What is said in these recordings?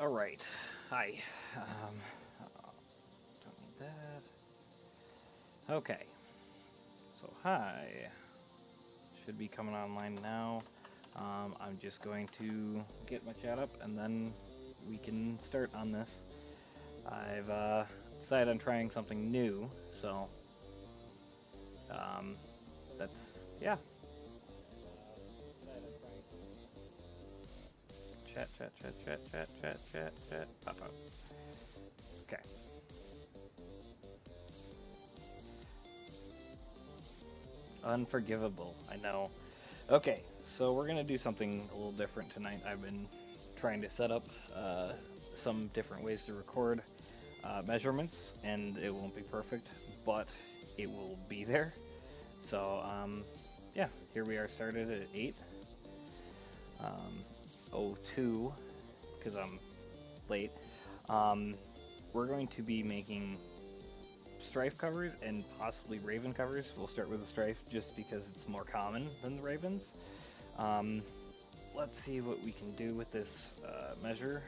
Alright, hi. Don't need that. Okay, so hi. Should be coming online now. I'm just going to get my chat up and then we can start on this. I've decided on trying something new, so that's, yeah. Chat. Pop out. Okay. Unforgivable, I know. Okay, so we're gonna do something a little different tonight. I've been trying to set up some different ways to record measurements, and it won't be perfect, but it will be there. So, yeah, here we are started at 8. 02, because I'm late. We're going to be making Stryfe covers and possibly Raven covers. We'll start with the Stryfe just because it's more common than the Ravens. Let's see what we can do with this measure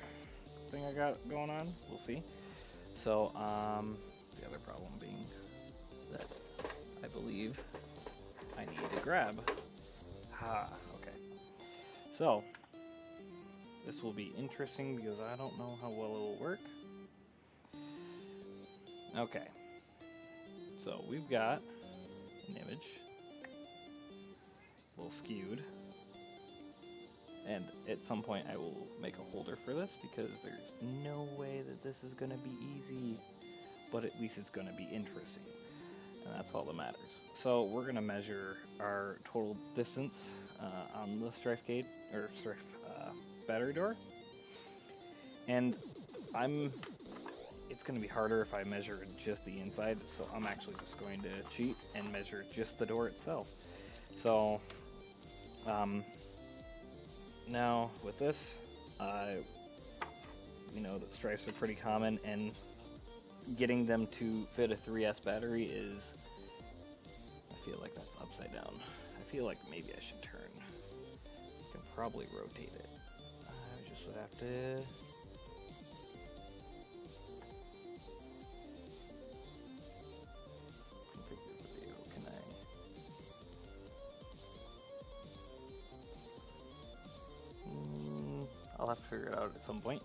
thing I got going on. We'll see. So, the other problem being that I believe I need to grab. Okay. So, this will be interesting because I don't know how well it will work. Okay. So, we've got an image. A little skewed. And at some point I will make a holder for this because there's no way that this is going to be easy. But at least it's going to be interesting. And that's all that matters. So we're going to measure our total distance on the Stryfe gate, or Stryfe battery door. And it's going to be harder if I measure just the inside, so I'm actually just going to cheat and measure just the door itself. So, now with this, you know that Stryfes are pretty common, and getting them to fit a 3S battery is, I feel like that's upside down. I feel like maybe I should turn. I can probably rotate it. I just would have to... configure the video, can I? I'll have to figure it out at some point,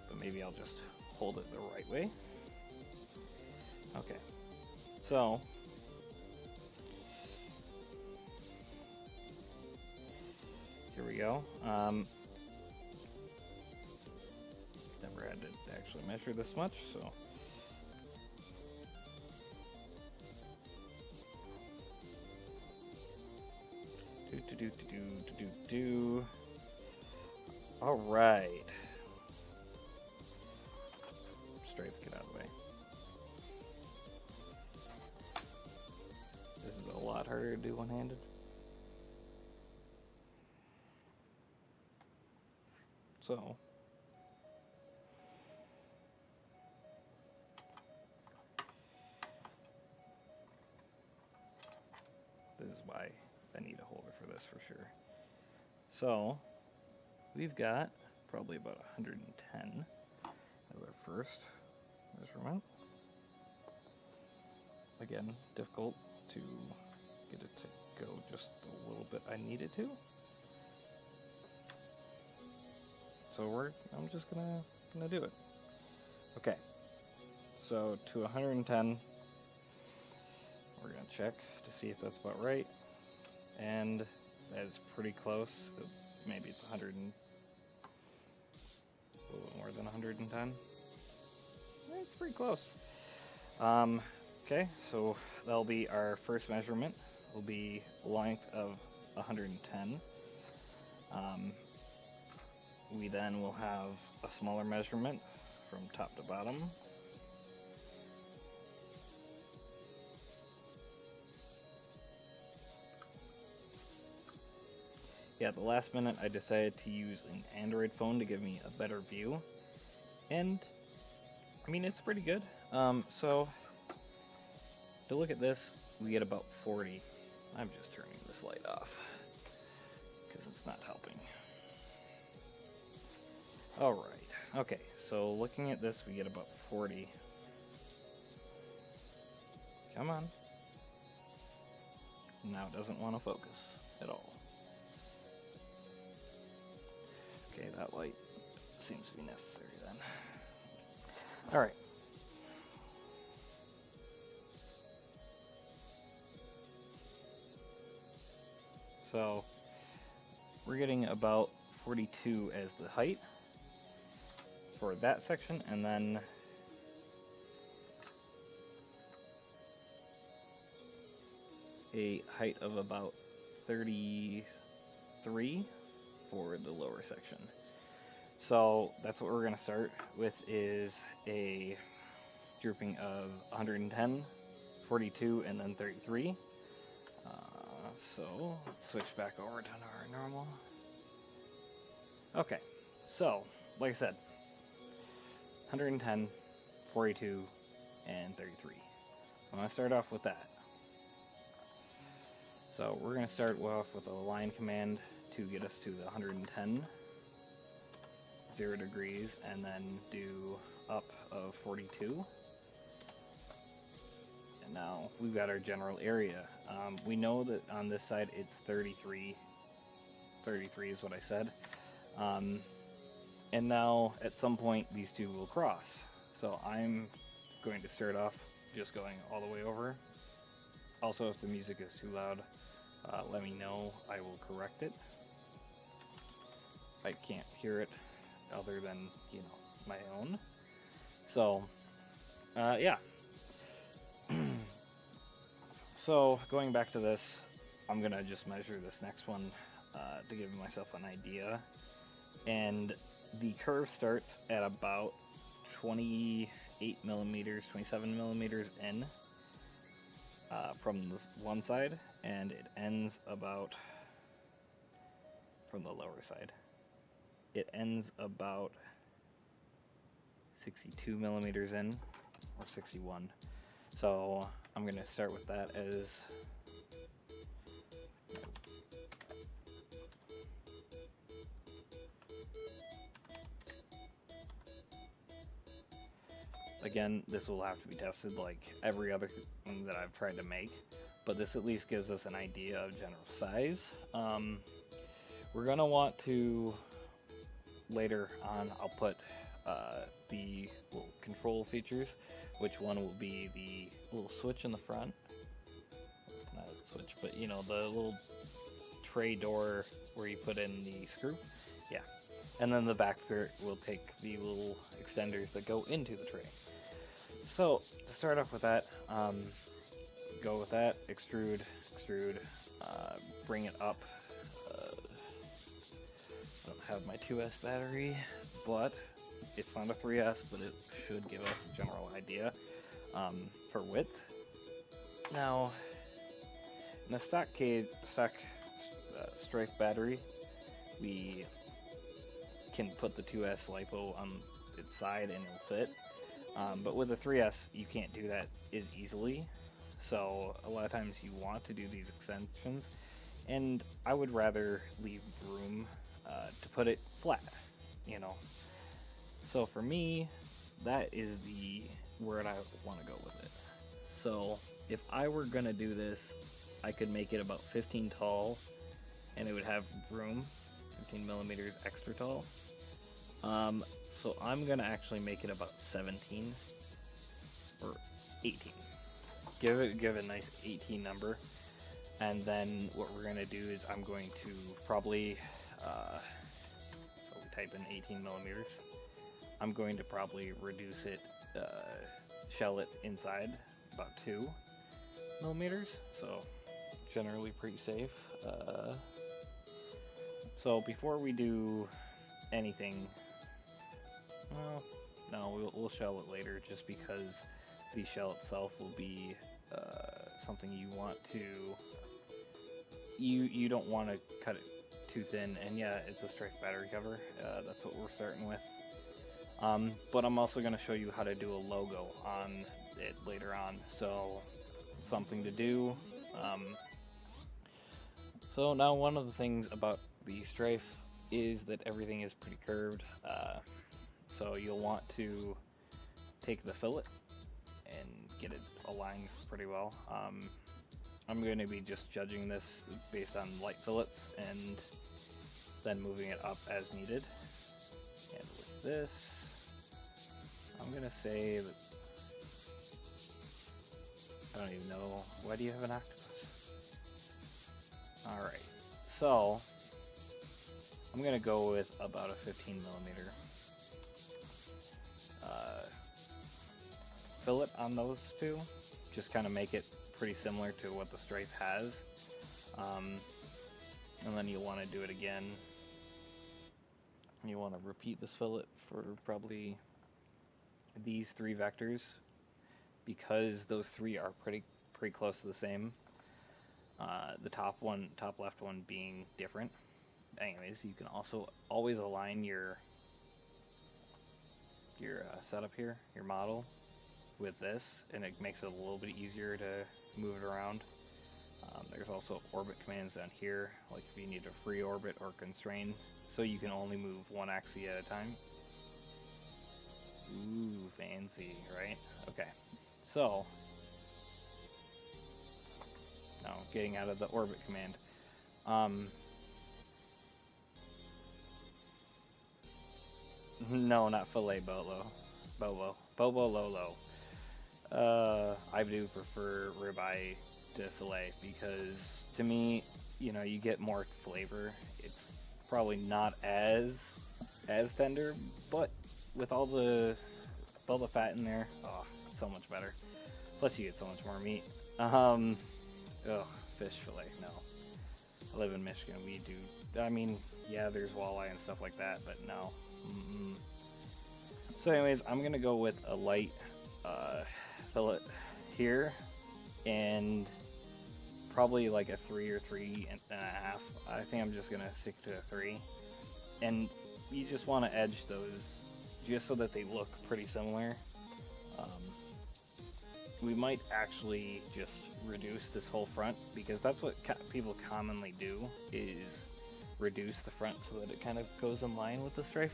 but maybe I'll just hold it the right way. Okay, so here we go. Never had to actually measure this much, so do. All right. Stryfe, get out of the way. This is a lot harder to do one-handed. So, this is why I need a holder for this for sure. So, we've got probably about 110 as our first measurement. Again, difficult to get it to go just a little bit I need it to. So I'm just gonna do it. Okay. So to 110, we're gonna check to see if that's about right, and that is pretty close. Maybe it's 100 and a little bit more than 110. It's pretty close. Okay, so that'll be our first measurement. Will be length of 110. We then will have a smaller measurement from top to bottom. Yeah, at the last minute I decided to use an Android phone to give me a better view. And, I mean, it's pretty good. So, to look at this, we get about 40. I'm just turning this light off, because it's not helping. Alright, Okay, so looking at this, we get about 40. Come on. Now it doesn't want to focus at all. Okay, that light seems to be necessary then. Alright. So, we're getting about 42 as the height for that section, and then a height of about 33 for the lower section. So that's what we're going to start with, is a grouping of 110, 42, and then 33. So let's switch back over to our normal. Okay, so like I said, 110, 42, and 33. I'm going to start off with that. So we're going to start off with a line command to get us to the 110, 0 degrees, and then do up of 42. And now we've got our general area. We know that on this side it's 33. 33 is what I said. And now at some point these two will cross. So I'm going to start off just going all the way over. Also, if the music is too loud, let me know. I will correct it. I can't hear it other than, you know, my own. So, yeah. So, going back to this, I'm going to just measure this next one to give myself an idea. And the curve starts at about 28 millimeters, 27 millimeters in from this one side, and it ends about, from the lower side, it ends about 62 millimeters in, or 61. So I'm going to start with that as again, this will have to be tested like every other thing that I've tried to make, but this at least gives us an idea of general size. We're going to want to, later on, I'll put the little control features, which one will be the little switch in the front, not a switch, but you know, the little tray door where you put in the screw, yeah, and then the back part will take the little extenders that go into the tray. So to start off with that, go with that, extrude, bring it up. I don't have my 2S battery, but it's not a 3S, but it should give us a general idea for width. Now, in a stock Stryfe battery, we can put the 2S LiPo on its side and it'll fit. But with a 3S, you can't do that as easily. So a lot of times you want to do these extensions, and I would rather leave room to put it flat, you know. So for me, that is where I want to go with it. So if I were gonna do this, I could make it about 15 tall, and it would have room, 15 millimeters extra tall. So I'm gonna actually make it about 17 or 18. Give it a nice 18 number, and then what we're gonna do is I'm going to probably so we type in 18 millimeters. I'm going to probably reduce it, shell it inside about 2 millimeters. So generally pretty safe. So before we do anything, well, no, we'll shell it later, just because the shell itself will be something you want to, you don't want to cut it too thin. And yeah, it's a Stryfe battery cover. That's what we're starting with. But I'm also going to show you how to do a logo on it later on, so something to do. So now one of the things about the Stryfe is that everything is pretty curved. So you'll want to take the fillet and get it aligned pretty well. I'm going to be just judging this based on light fillets and then moving it up as needed. And with this, I'm going to say that, I don't even know, why do you have an octopus? Alright, so I'm going to go with about a 15 millimeter fillet on those two. Just kind of make it pretty similar to what the Stryfe has. And then you'll want to do it again. You want to repeat this fillet for probably these 3 vectors, because those 3 are pretty close to the same. The top left one being different. Anyways, you can also always align your setup here, your model, with this, and it makes it a little bit easier to move it around. There's also orbit commands down here, like if you need to free orbit or constrain, so you can only move one axis at a time. Ooh, fancy, right? Okay, so now getting out of the orbit command. No, not fillet Bobo. Bobo Lolo. I do prefer ribeye to fillet because, to me, you know, you get more flavor. It's probably not as tender, but with all the fat in there, oh, so much better. Plus, you get so much more meat. Fish fillet, no. I live in Michigan. We do. I mean, yeah, there's walleye and stuff like that, but no. So, anyways, I'm gonna go with a light fillet here, and probably like a 3 or 3.5. I think I'm just gonna stick to a 3, and you just want to edge those just so that they look pretty similar. We might actually just reduce this whole front, because that's what people commonly do, is reduce the front so that it kind of goes in line with the Stryfe.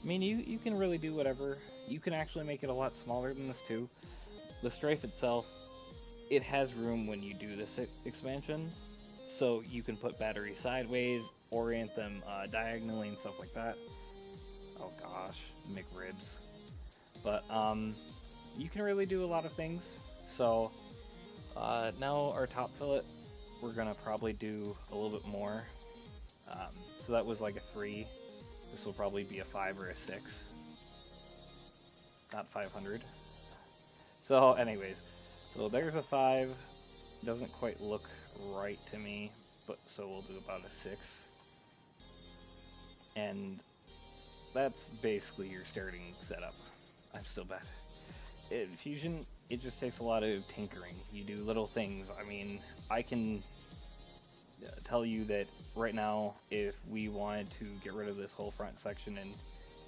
I mean, you can really do whatever. You can actually make it a lot smaller than this too. The Stryfe itself, it has room when you do this expansion, so you can put batteries sideways, orient them diagonally and stuff like that. Oh gosh, McRibs. But you can really do a lot of things. So now our top fillet, we're gonna probably do a little bit more. So that was like a 3. This will probably be a 5 or a 6. Not 500. So anyways, so there's a 5. Doesn't quite look right to me, but so we'll do about a 6. And that's basically your starting setup. I'm still bad. Fusion, it just takes a lot of tinkering. You do little things. I mean, I can tell you that right now, if we wanted to get rid of this whole front section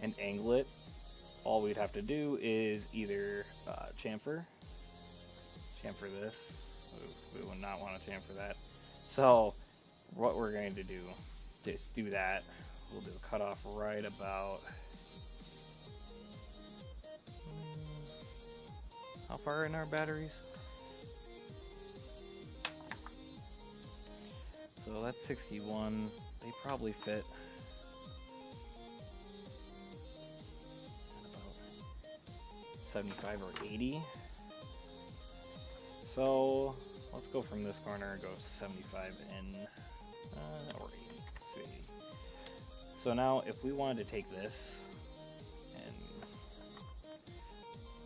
and angle it, all we'd have to do is either chamfer this. We would not want to chamfer that. So what we're going to do to do that, we'll do a cutoff right about, how far in our batteries? So that's 61. They probably fit at about 75 or 80. So let's go from this corner and go 75 in, or 80. So 80. So now if we wanted to take this, and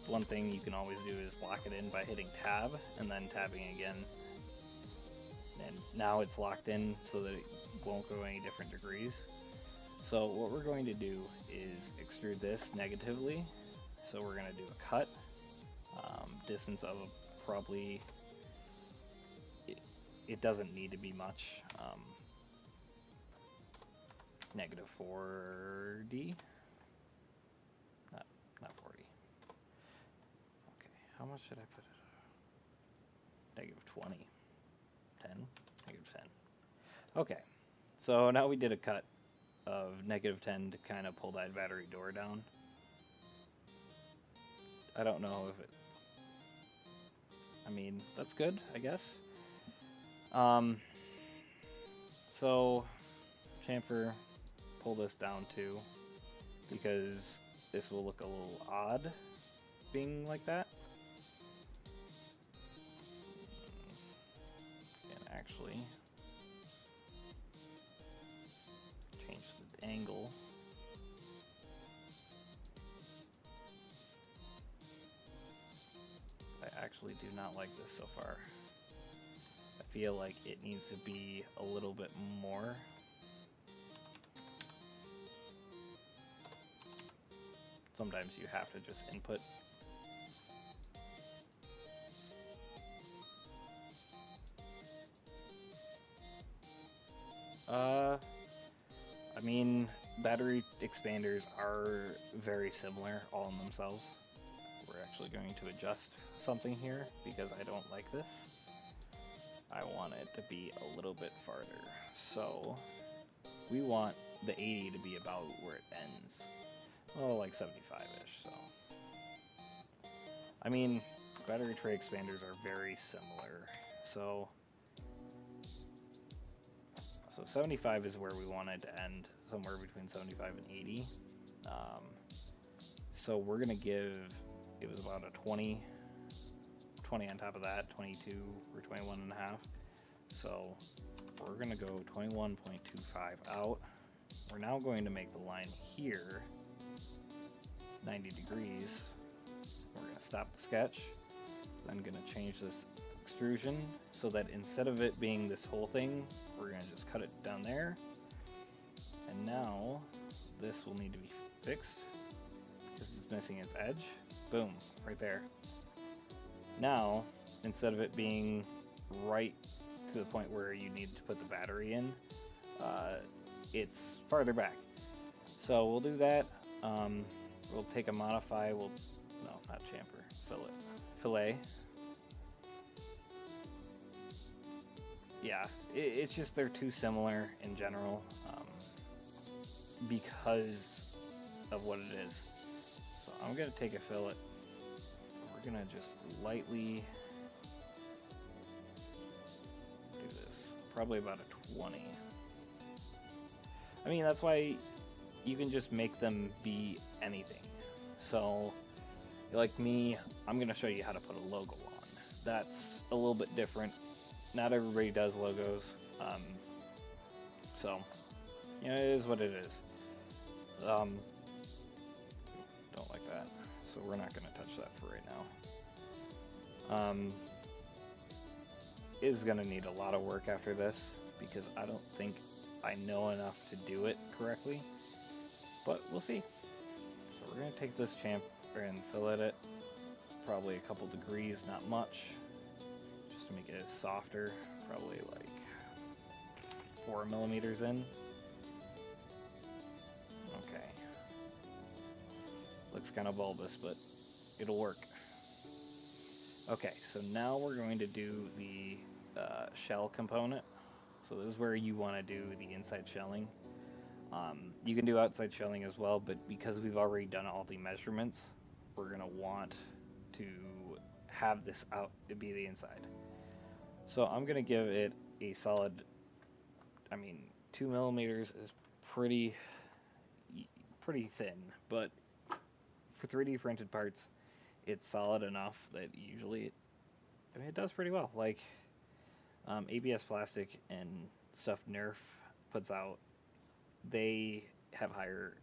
one thing you can always do is lock it in by hitting tab and then tabbing again. And now it's locked in so that it won't go any different degrees. So what we're going to do is extrude this negatively. So we're going to do a cut, distance of probably, it doesn't need to be much, negative 40, not 40. Okay, how much should I put it? Negative 20. 10? Negative 10. Okay, so now we did a cut of negative 10 to kind of pull that battery door down. I don't know if it... I mean, that's good, I guess. So, chamfer, pull this down too, because this will look a little odd being like that. And actually, change the angle. I actually do not like this so far. I feel like it needs to be a little bit more. Sometimes you have to just input. I mean, battery expanders are very similar all in themselves. We're actually going to adjust something here because I don't like this. I want it to be a little bit farther. So we want the 80 to be about where it ends. Oh, like 75-ish, so. I mean, battery tray expanders are very similar. So 75 is where we want it to end, somewhere between 75 and 80. So we're gonna give, it was about a 20 on top of that, 22 or 21 and a half. So we're gonna go 21.25 out. We're now going to make the line here 90 degrees. We're gonna stop the sketch. I'm gonna change this extrusion so that instead of it being this whole thing, we're gonna just cut it down there. And now this will need to be fixed because it's missing its edge. Boom, right there. Now, instead of it being right to the point where you need to put the battery in, it's farther back. So we'll do that. We'll take a modify, no, not chamfer, fillet. Yeah, it's just they're too similar in general because of what it is. So I'm going to take a fillet. We're going to just lightly do this. Probably about a 20. I mean, that's why you can just make them be anything. So, like me, I'm going to show you how to put a logo on. That's a little bit different. Not everybody does logos. So, you know, it is what it is. Don't like that. So we're not going to touch that for right now. Is going to need a lot of work after this because I don't think I know enough to do it correctly. But we'll see. So we're going to take this chamfer and fillet it. Probably a couple degrees, not much. Just to make it softer. Probably like 4 millimeters in. Okay. Looks kind of bulbous, but it'll work. Okay, so now we're going to do the shell component. So this is where you want to do the inside shelling. You can do outside shelling as well, but because we've already done all the measurements, we're going to want to have this out to be the inside. So I'm going to give it a solid, 2 millimeters is pretty thin, but for 3D printed parts, it's solid enough that usually it does pretty well. Like ABS plastic and stuff Nerf puts out, they have higher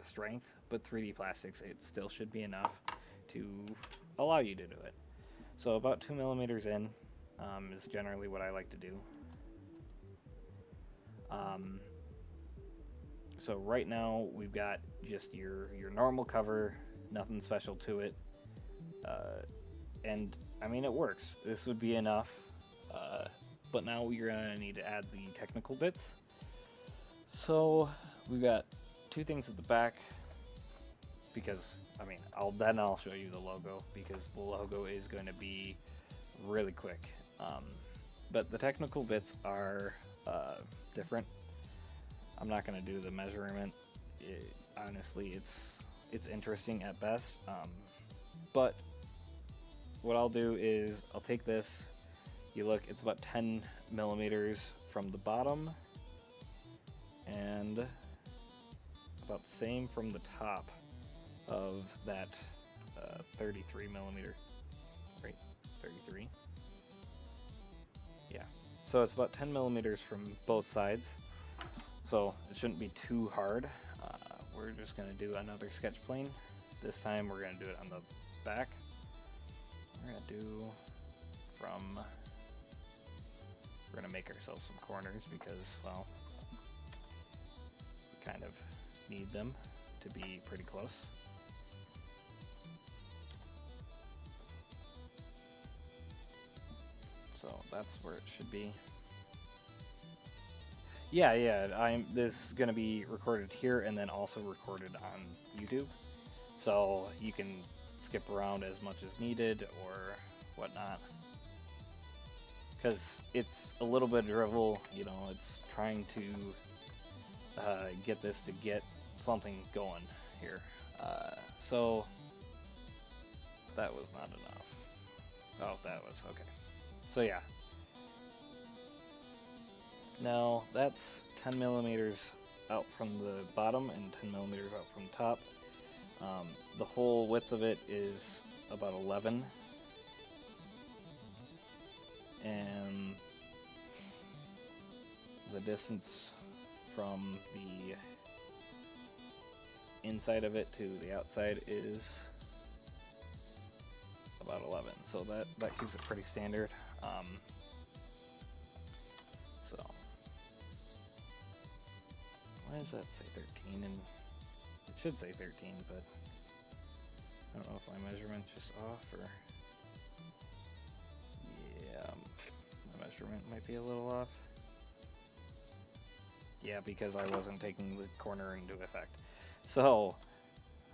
strength, but 3D plastics, it still should be enough to allow you to do it. So about 2 millimeters in is generally what I like to do. So right now we've got just your normal cover, nothing special to it, and I mean it works. This would be enough, but now we're gonna need to add the technical bits. So we've got two things at the back because I'll show you the logo because the logo is going to be really quick. But the technical bits are different. I'm not going to do the measurement. Honestly, it's interesting at best. But what I'll do is I'll take this. You look, it's about 10 millimeters from the bottom, and about the same from the top of that 33 millimeter. Right, 33. Yeah. So it's about 10 millimeters from both sides. So it shouldn't be too hard. We're just going to do another sketch plane. This time we're going to do it on the back. We're going to do from... We're going to make ourselves some corners because, well, we kind of need them to be pretty close. So that's where it should be. Yeah, this is going to be recorded here and then also recorded on YouTube. So you can skip around as much as needed or whatnot. Because it's a little bit of drivel, you know, it's trying to get this to get something going here. So that was not enough. Oh, that was okay. So yeah. Now that's 10 millimeters out from the bottom and 10 millimeters out from the top. The whole width of it is about 11. And the distance from the inside of it to the outside is about 11. So that keeps it pretty standard. So why does that say 13? And it should say 13, but I don't know if my measurement's just off or... Yeah, my measurement might be a little off. Yeah, because I wasn't taking the corner into effect. So,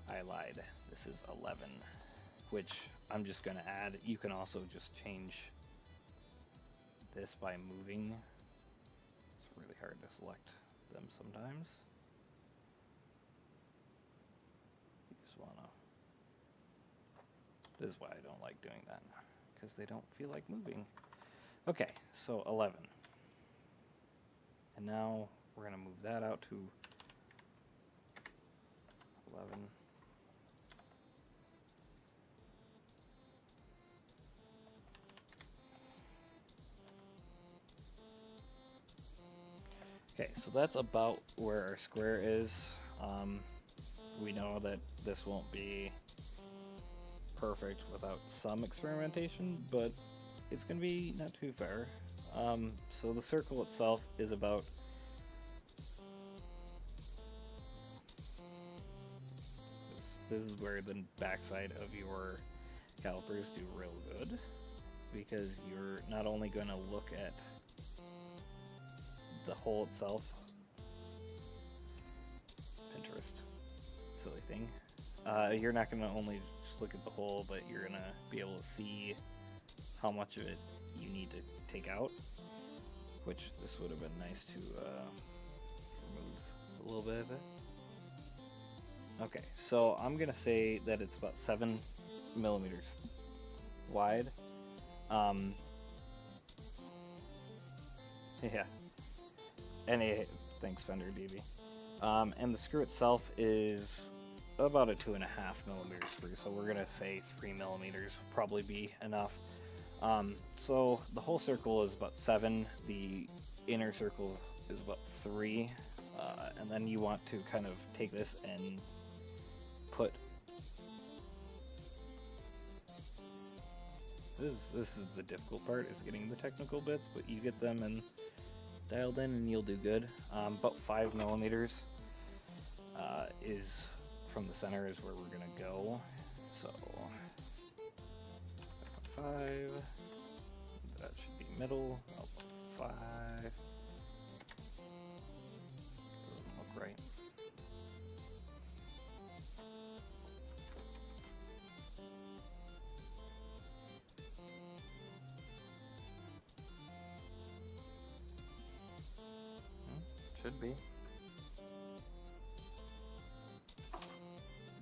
I lied. This is 11, which I'm just going to add. You can also just change this by moving. It's really hard to select them sometimes. You just want to... This is why I don't like doing that, because they don't feel like moving. Okay, so 11. And now we're going to move that out to 11. Okay, so that's about where our square is. We know that this won't be perfect without some experimentation, but it's going to be not too far. So the circle itself is about this is where the backside of your calipers do real good, because you're not only going to look at the hole itself. Pinterest, silly thing. You're not going to only just look at the hole, but you're going to be able to see how much of it you need to take out, which this would have been nice to remove a little bit of it. Okay, so I'm going to say that it's about 7 millimeters wide. Yeah. Thanks, Fender DB. And the screw itself is about a 2.5 millimeter screw, so we're gonna say 3 millimeters would probably be enough. So the whole circle is about 7. The inner circle is about 3, and then you want to kind of take this and put. This is the difficult part, is getting the technical bits, but you get them and dialed in and you'll do good. About 5 millimeters is from the center is where we're gonna go. So 5, that should be middle. 5 doesn't look right. Should be.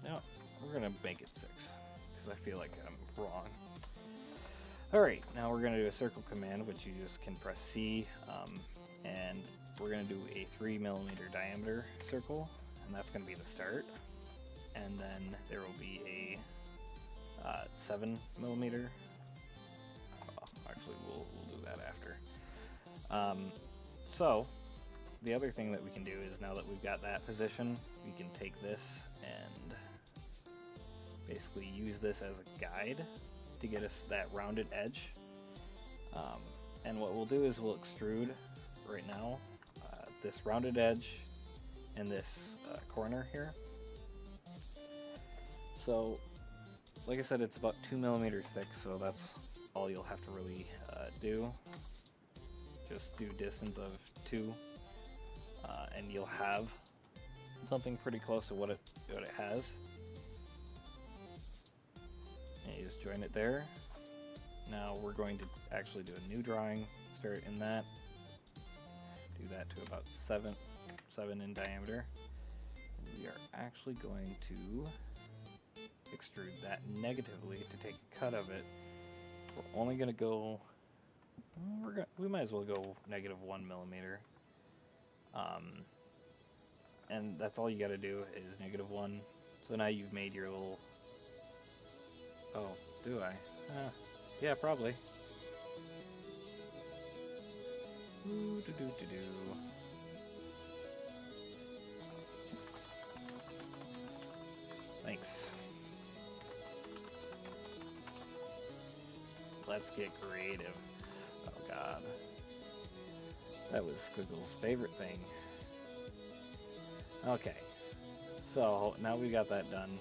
No, we're gonna make it 6 because because I feel like I'm wrong. Alright, now we're going to do a circle command, which you just can press C, and we're going to do a 3mm diameter circle, and that's going to be the start. And then there will be a 7mm. Actually, we'll do that after. So, the other thing that we can do is, now that we've got that position, we can take this and basically use this as a guide to get us that rounded edge. And what we'll do is we'll extrude right now this rounded edge and this corner here. So, like I said, it's about 2mm thick, so that's all you'll have to really do. Just do distance of 2, and you'll have something pretty close to what it has. And you just join it there. Now we're going to actually do a new drawing, start in that, do that to about 7 in diameter. And we are actually going to extrude that negatively to take a cut of it. We're only going to go, we might as well go -1mm. And that's all you got to do is -1. So now you've made your little, oh, do I? Yeah, probably. Thanks. Let's get creative. Oh god. That was Squiggle's favorite thing. Okay. So, now we've got that done.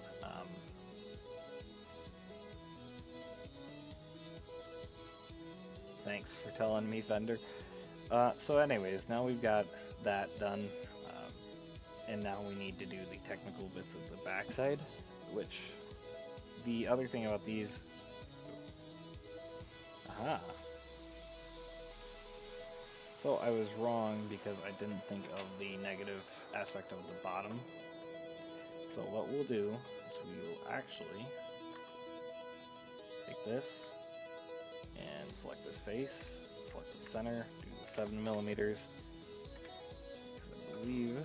Thanks for telling me, Fender. So anyways, now we've got that done, and now we need to do the technical bits of the backside, which the other thing about these... Aha! So I was wrong because I didn't think of the negative aspect of the bottom. So what we'll do is we will actually take this and select this face, select the center, do 7mm, because I believe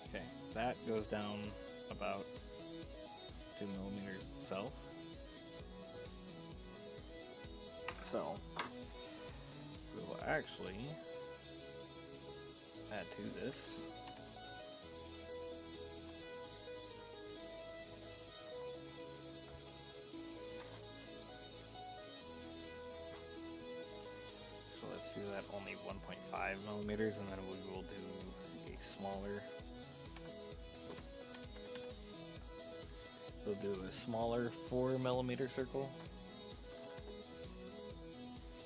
okay, that goes down about 2mm itself. So we will actually add to this so let's do that only 1.5mm, and then we will do a smaller, we'll do a smaller 4mm circle,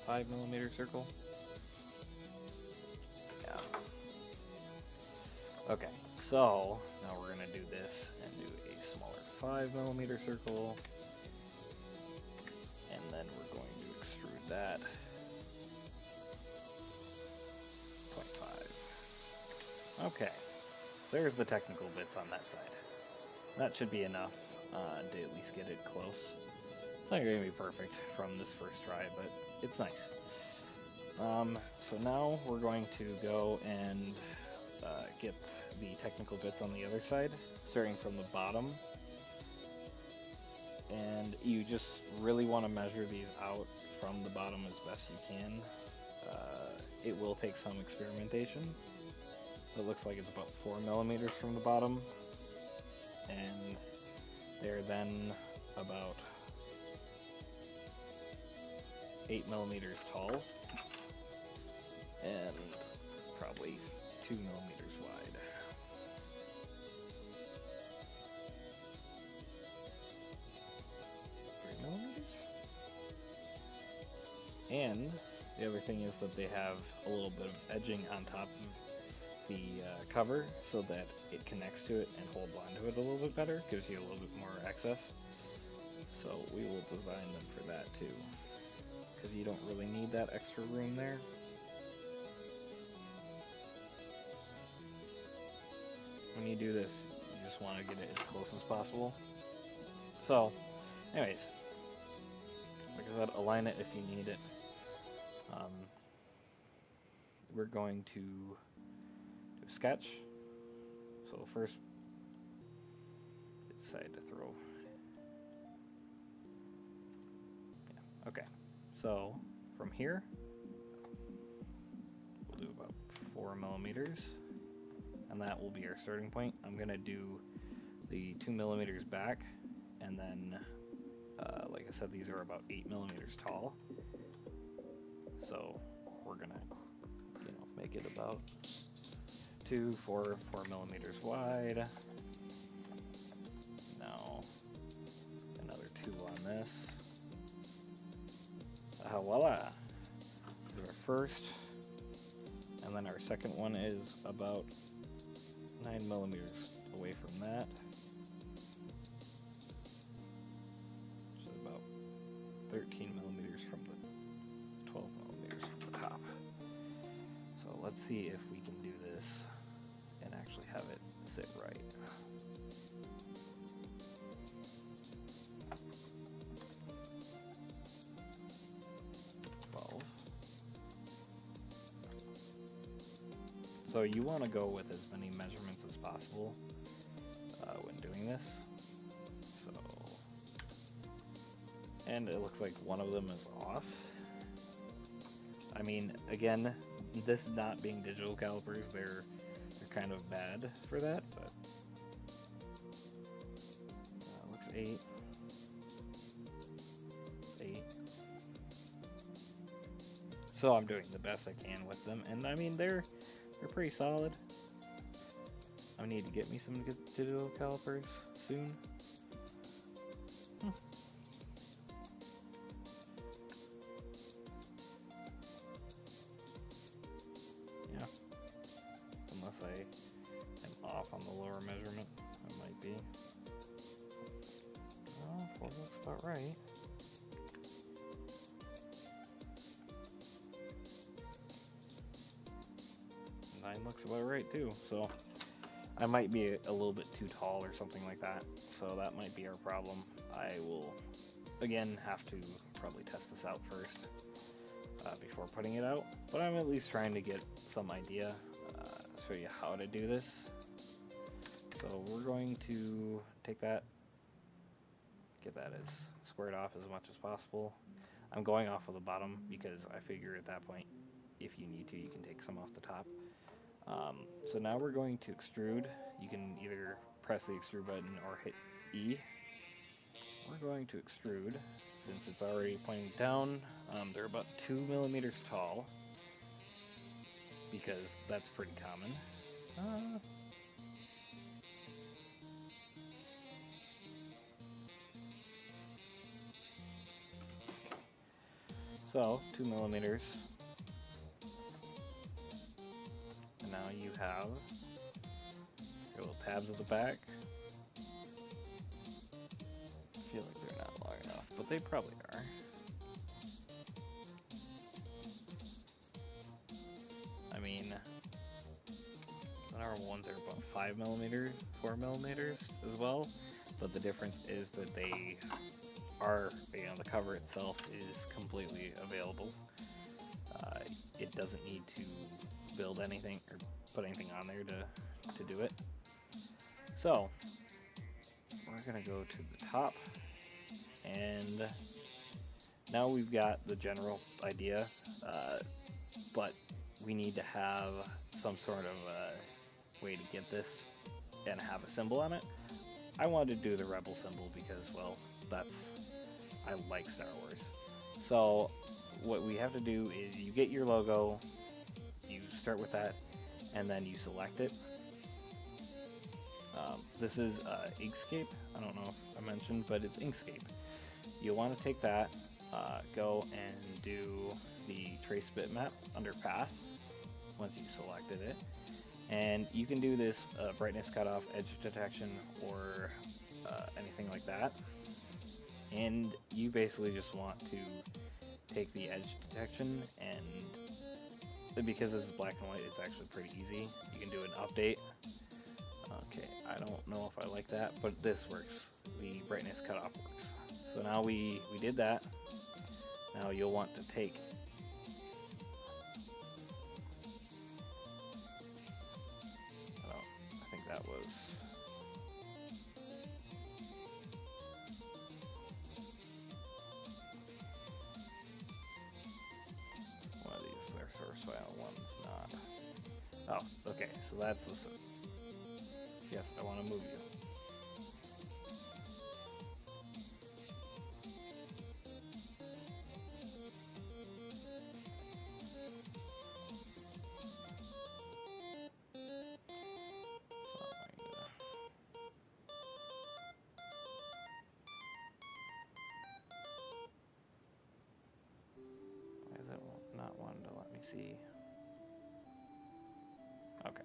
5mm circle. Okay, so now we're going to do this and do a smaller 5mm circle, and then we're going to extrude that 0.5. Okay, there's the technical bits on that side. That should be enough to at least get it close. It's not going to be perfect from this first try, but it's nice. So now we're going to go and get the technical bits on the other side, starting from the bottom. And you just really want to measure these out from the bottom as best you can. It will take some experimentation. It looks like it's about 4mm from the bottom, and they're then about 8mm tall, and probably 2mm wide. And the other thing is that they have a little bit of edging on top of the cover so that it connects to it and holds onto it a little bit better, gives you a little bit more access. So we will design them for that too. because you don't really need that extra room there. When you do this, you just want to get it as close as possible. So, anyways, like I said, align it if you need it. We're going to do a sketch. So first, decide to throw. Yeah, okay. So from here, we'll do about 4 millimeters, and that will be our starting point. I'm gonna do the 2 millimeters back, and then, like I said, these are about 8 millimeters tall. So we're gonna, make it about 4 millimeters wide. Now another 2 on this. Voila! There's our first, and then our second one is about 9 millimeters away from that. So about 13 millimeters from the 12 millimeters from the top. So let's see if we can do this and actually have it sit right. So you want to go with as many measurements as possible when doing this. So, and it looks like one of them is off. I mean, again, this not being digital calipers, they're kind of bad for that, but looks 8. So I'm doing the best I can with them, and I mean they're pretty solid. I need to get me some good digital calipers soon. Yeah. Unless I am off on the lower measurement, I might be. Well, 4 looks about right. Looks about right too, so I might be a little bit too tall or something like that, so that might be our problem. I will again have to probably test this out first before putting it out, but I'm at least trying to get some idea, show you how to do this. So we're going to take that, get that as squared off as much as possible. I'm going off of the bottom because I figure at that point, if you need to, you can take some off the top. So now we're going to extrude. You can either press the extrude button or hit E. We're going to extrude, since it's already pointing down. They're about 2 millimeters tall, because that's pretty common. So 2 millimeters. And now you have your little tabs at the back. I feel like they're not long enough, but they probably are. I mean, the normal ones are about 5 millimeters, 4 millimeters as well, but the difference is that they are, the cover itself is completely available. It doesn't need to build anything or put anything on there to do it. So we're gonna go to the top, and now we've got the general idea, but we need to have some sort of way to get this and have a symbol on it. I wanted to do the Rebel symbol because, well, I like Star Wars. So what we have to do is you get your logo, you start with that, and then you select it. This is Inkscape. I don't know if I mentioned, but it's Inkscape. You'll want to take that, go and do the trace bitmap under path once you've selected it. And you can do this brightness cutoff, edge detection, or anything like that. And you basically just want to take the edge detection, and because this is black and white, it's actually pretty easy. You can do an update. Okay, I don't know if I like that, but this works. The brightness cutoff works. So now we did that. Now you'll want to take I think that was one of these. They're source file, one's not. Oh, okay, so that's the. Yes, I want to move you. Why is it not wanting to let me see? Okay,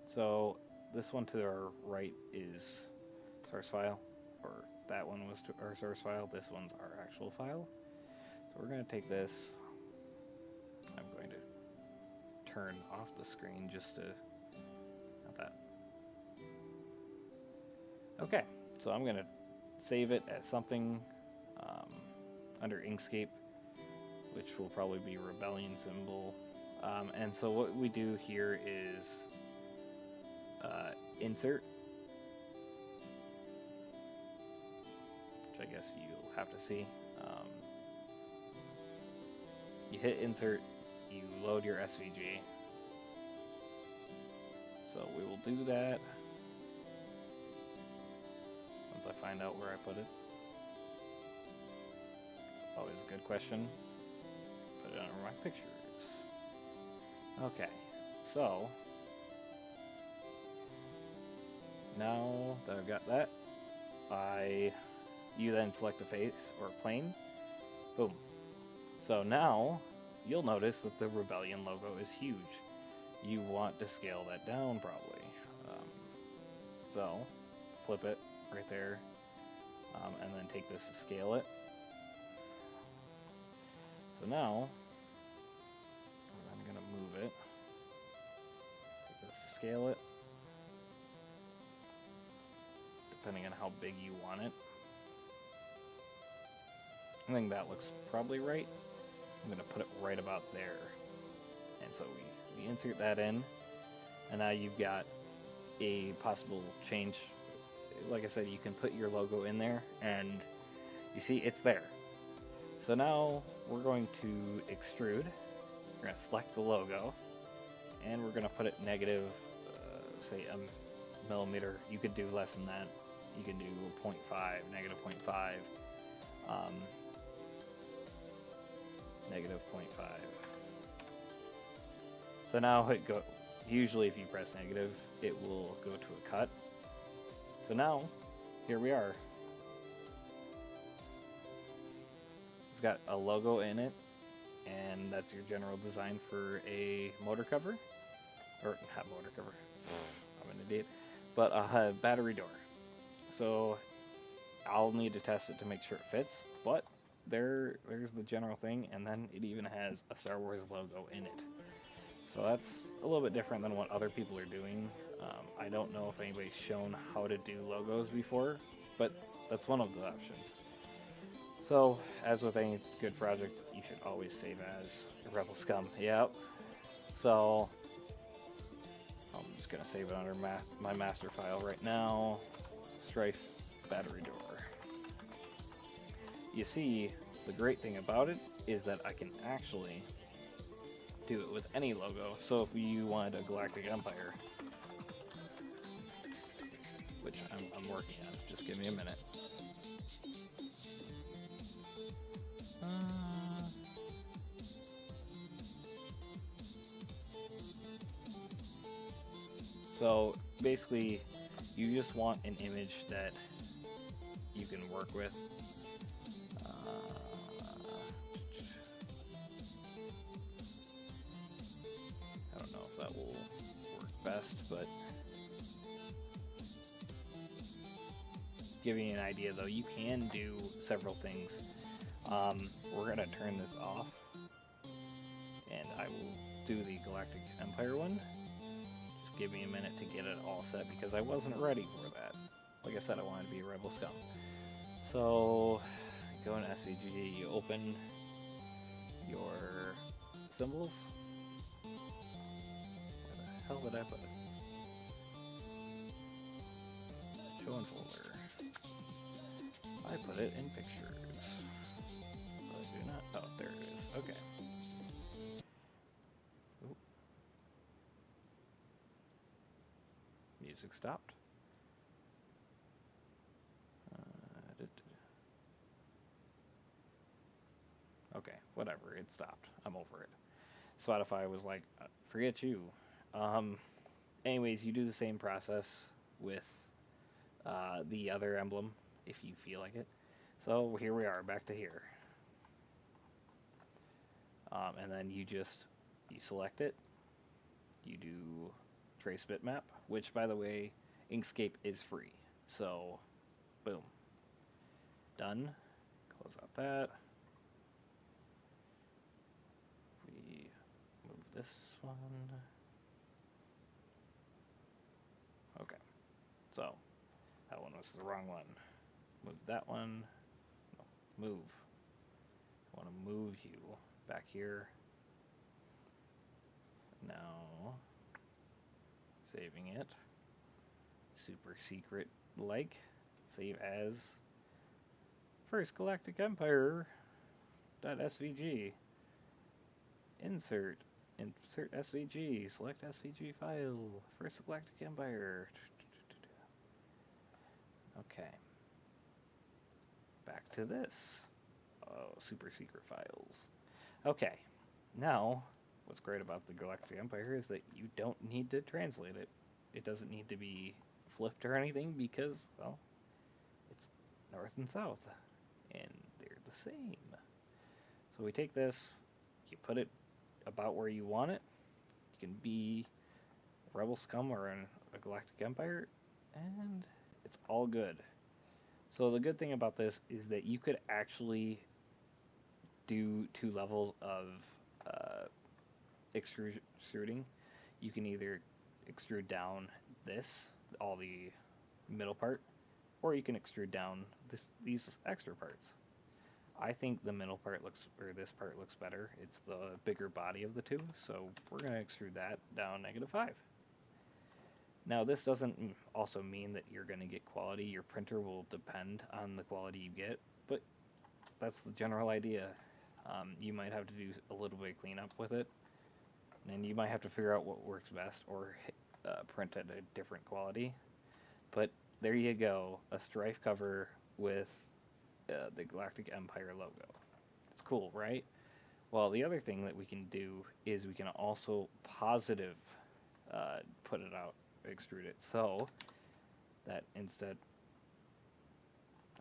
so this one to our right is source file, or that one was to our source file. This one's our actual file. So we're going to take this. I'm going to turn off the screen just to, not that. Okay, so I'm going to save it as something under Inkscape, which will probably be rebellion symbol. And so what we do here is insert, which I guess you'll have to see. You hit insert, you load your SVG. So we will do that once I find out where I put it. Always a good question. Put it under my pictures. Okay, so now that I've got that, you then select a face or plane. Boom. So now you'll notice that the Rebellion logo is huge. You want to scale that down probably. So flip it right there, and then take this to scale it. So now I'm going to move it. Take this to scale it, depending on how big you want it. I think that looks probably right. I'm going to put it right about there. And so we insert that in, and now you've got a possible change. Like I said, you can put your logo in there, and you see it's there. So now we're going to extrude. We're going to select the logo, and we're going to put it negative, say a millimeter. You could do less than that. You can do 0.5, negative 0.5. Negative 0.5. So now usually if you press negative, it will go to a cut. So now, here we are. It's got a logo in it, and that's your general design for a motor cover. Or, not motor cover, I'm an idiot. But a battery door. So, I'll need to test it to make sure it fits, but there's the general thing, and then it even has a Star Wars logo in it. So that's a little bit different than what other people are doing. I don't know if anybody's shown how to do logos before, but that's one of the options. So, as with any good project, you should always save as Rebel Scum. Yep. So, I'm just going to save it under my master file right now. Stryfe battery door. You see, the great thing about it is that I can actually do it with any logo. So if you wanted a Galactic Empire, which I'm working on, just give me a minute. So basically, you just want an image that you can work with. I don't know if that will work best, but giving you an idea though, you can do several things. We're gonna turn this off, and I will do the Galactic Empire one. Just give me a minute to get it all set because I wasn't ready for that. Like I said, I wanted to be a Rebel Scum. So, go in SVG, you open your symbols. Where the hell did I put it? Show and folder. I put it in pictures. But I do not. Oh, there it is. Okay. Oop. Music stopped. Okay, whatever. It stopped. I'm over it. Spotify was like, forget you. Um, anyways, you do the same process with the other emblem if you feel like it. So here we are, back to here. And then you select it. You do trace bitmap, which by the way, Inkscape is free. So, boom, done. Close out that. We move this one. Okay, so that one was the wrong one. Move that one. No, move. I want to move you back here. Now, saving it. Super secret like. Save as First Galactic Empire .svg. Insert. Insert SVG. Select SVG file. First Galactic Empire. Okay. Back to this. Oh, super secret files. Okay. Now, what's great about the Galactic Empire is that you don't need to translate it. It doesn't need to be flipped or anything because, well, it's north and south, and they're the same. So we take this, you put it about where you want it. You can be Rebel Scum or a Galactic Empire, and it's all good. So the good thing about this is that you could actually do two levels of uh, extruding. You can either extrude down this, all the middle part, or you can extrude down these extra parts. I think the middle part looks, or this part looks better. It's the bigger body of the two, so we're going to extrude that down -5. Now this doesn't also mean that you're going to get quality. Your printer will depend on the quality you get, but that's the general idea. You might have to do a little bit of cleanup with it, and you might have to figure out what works best or print at a different quality. But there you go, a Stryfe cover with the Galactic Empire logo. It's cool, right? Well, the other thing that we can do is we can also positive put it out, extrude it. So that instead,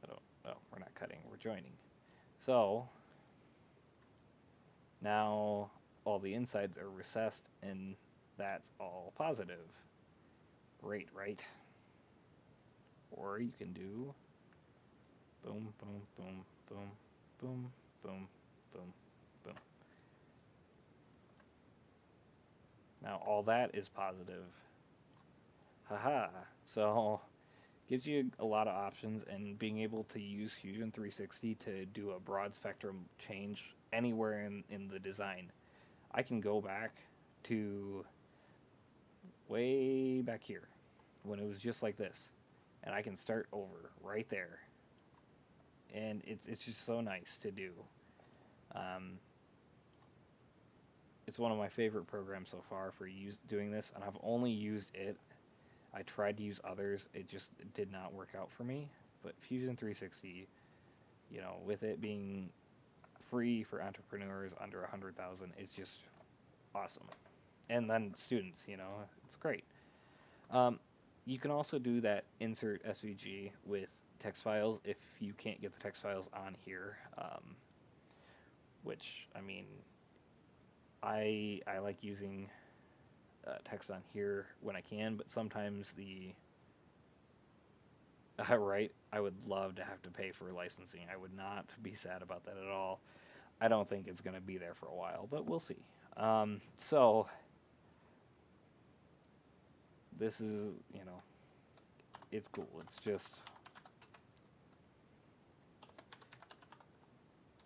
I don't, oh, we're not cutting, we're joining. So now all the insides are recessed and that's all positive. Great, right? Or you can do boom, boom, boom, boom, boom, boom, boom, boom. Now all that is positive. Haha. So gives you a lot of options, and being able to use Fusion 360 to do a broad spectrum change anywhere in the design. I can go back to way back here when it was just like this, and I can start over right there, and it's just so nice to do. Um, it's one of my favorite programs so far for doing this, and I've only used it. I tried to use others, it just did not work out for me. But Fusion 360, you know, with it being free for entrepreneurs under 100,000 is just awesome. And then students, you know, it's great. Um, you can also do that insert SVG with text files if you can't get the text files on here. Which I mean, I like using text on here when I can, but sometimes Right? I would love to have to pay for licensing. I would not be sad about that at all. I don't think it's going to be there for a while, but we'll see. So this is, it's cool. It's just,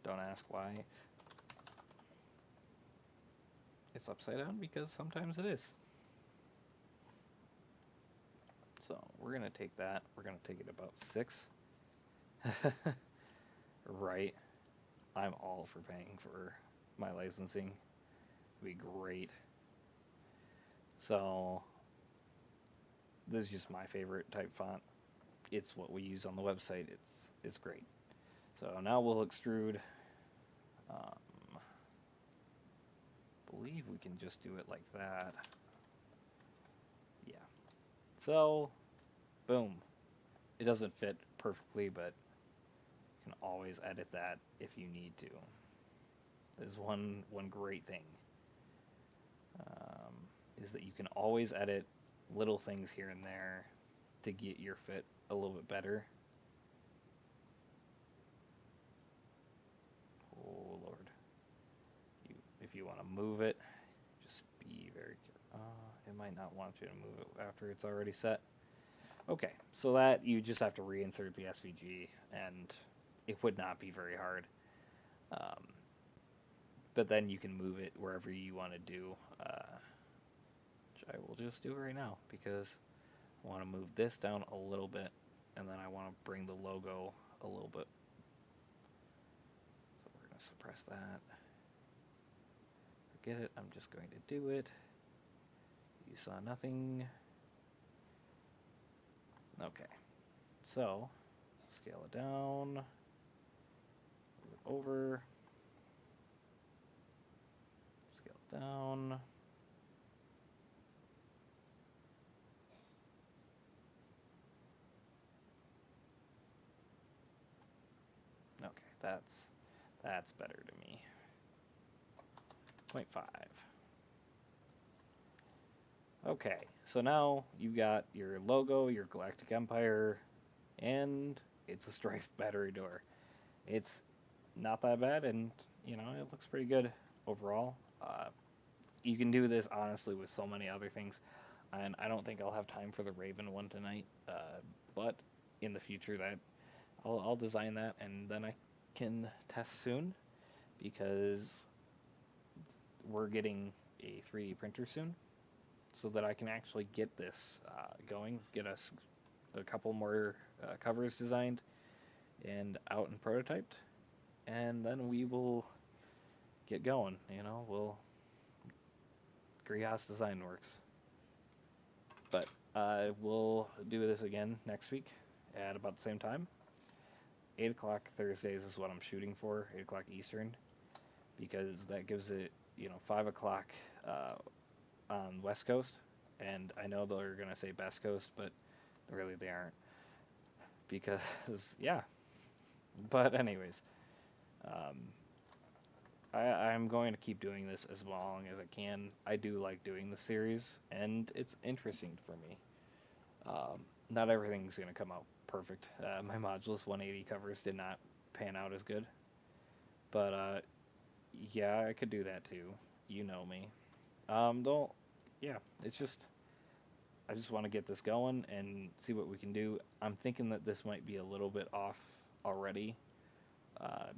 don't ask why it's upside down because sometimes it is. So we're going to take that. We're going to take it about 6. Right. I'm all for paying for my licensing. It'd be great. So this is just my favorite type font. It's what we use on the website. It's great. So now we'll extrude. Um, believe we can just do it like that. Yeah. So boom. It doesn't fit perfectly, but you can always edit that if you need to. There's one great thing um, is that you can always edit little things here and there to get your fit a little bit better. Oh Lord, if you want to move it, just be very careful. It might not want you to move it after it's already set. Okay, so that you just have to reinsert the SVG, and it would not be very hard. Um, but then you can move it wherever you want to do, which I will just do right now because I want to move this down a little bit, and then I want to bring the logo a little bit. So we're going to suppress that. Forget it, I'm just going to do it. You saw nothing. Okay, so scale it down, move it over, scale it down. Okay, that's better to me. 0.5. Okay, so now you've got your logo, your Galactic Empire, and it's a Stryfe battery door. It's not that bad, and it looks pretty good overall. You can do this honestly with so many other things, and I don't think I'll have time for the Raven one tonight. But in the future, that I'll design that, and then I can test soon because we're getting a 3D printer soon, so that I can actually get this going, get us a couple more covers designed and out and prototyped, and then we will get going. We'll Greehas Design Works. But we'll do this again next week at about the same time. 8 o'clock Thursdays is what I'm shooting for, 8 o'clock Eastern, because that gives it 5 o'clock uh, on West Coast, and I know they're gonna say Best Coast, but really they aren't, because yeah. But anyways, um, I'm going to keep doing this as long as I can. I do like doing the series, and it's interesting for me. Not everything's going to come out perfect. My Modulus 180 covers did not pan out as good, but yeah, I could do that too. You know me. Don't. Yeah, it's just I just want to get this going and see what we can do. I'm thinking that this might be a little bit off already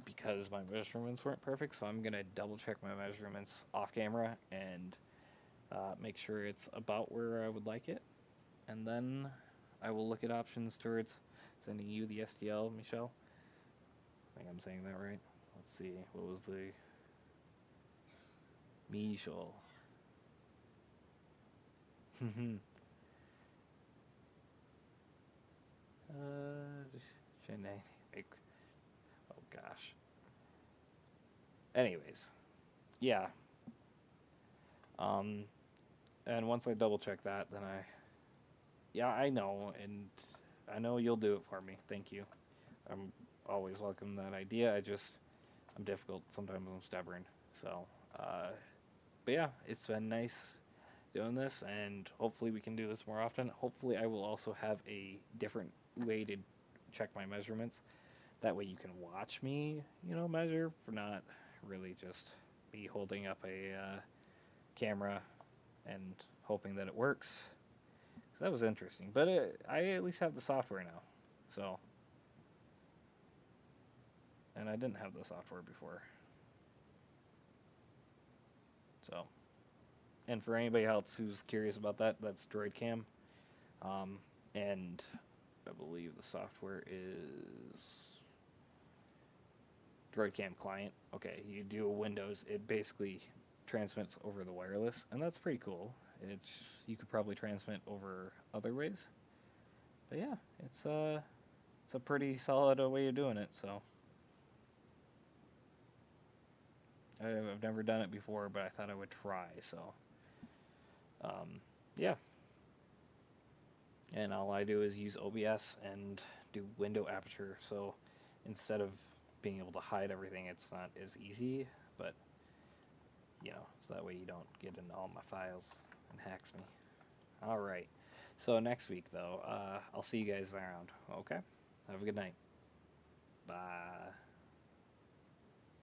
because my measurements weren't perfect, so I'm gonna double check my measurements off camera and make sure it's about where I would like it, and then I will look at options towards sending you the STL, Michelle. I think I'm saying that right. Let's see, what was the Michelle? Chennai. Oh gosh. Anyways, yeah. Um, and once I double check that, then yeah, I know, and I know you'll do it for me. Thank you. I'm always welcome that idea. I'm difficult. Sometimes I'm stubborn. So, uh, but yeah, it's been nice doing this, and hopefully we can do this more often. Hopefully, I will also have a different way to check my measurements. That way you can watch me, measure, for not really just me holding up a camera and hoping that it works. So that was interesting. But I at least have the software now. So, and I didn't have the software before. So, and for anybody else who's curious about that, that's DroidCam. Um, and I believe the software is DroidCam Client. Okay, you do a Windows, it basically transmits over the wireless, and that's pretty cool. It's you could probably transmit over other ways, but yeah, it's a pretty solid way of doing it. So I've never done it before, but I thought I would try. So yeah, and all I do is use OBS and do window aperture. So instead of being able to hide everything, it's not as easy, but so that way you don't get into all my files and hacks me. All right. So next week though, I'll see you guys around. Okay. Have a good night. Bye.